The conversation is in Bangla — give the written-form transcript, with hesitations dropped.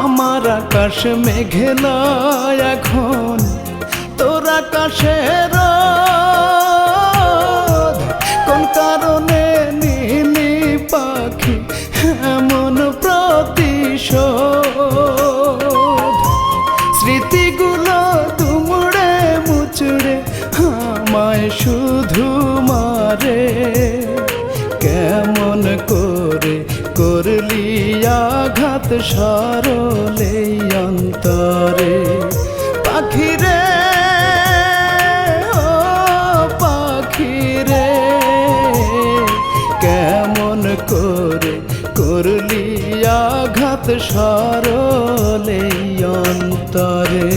আমার আকাশ মেঘে না এখন, তোর আকাশে রোদ। কোন কারণে নীলি পাখি এমন প্রতিশোধ? স্মৃতিগুলো দুমড়ে মুচড়ে আমায় শুধু মারে। কেমন করে করলি আঘাত সরলে অন্তরে? পাখিরে ও পাখিরে, কেমন করে করলি আঘাত সরলে অন্তরে?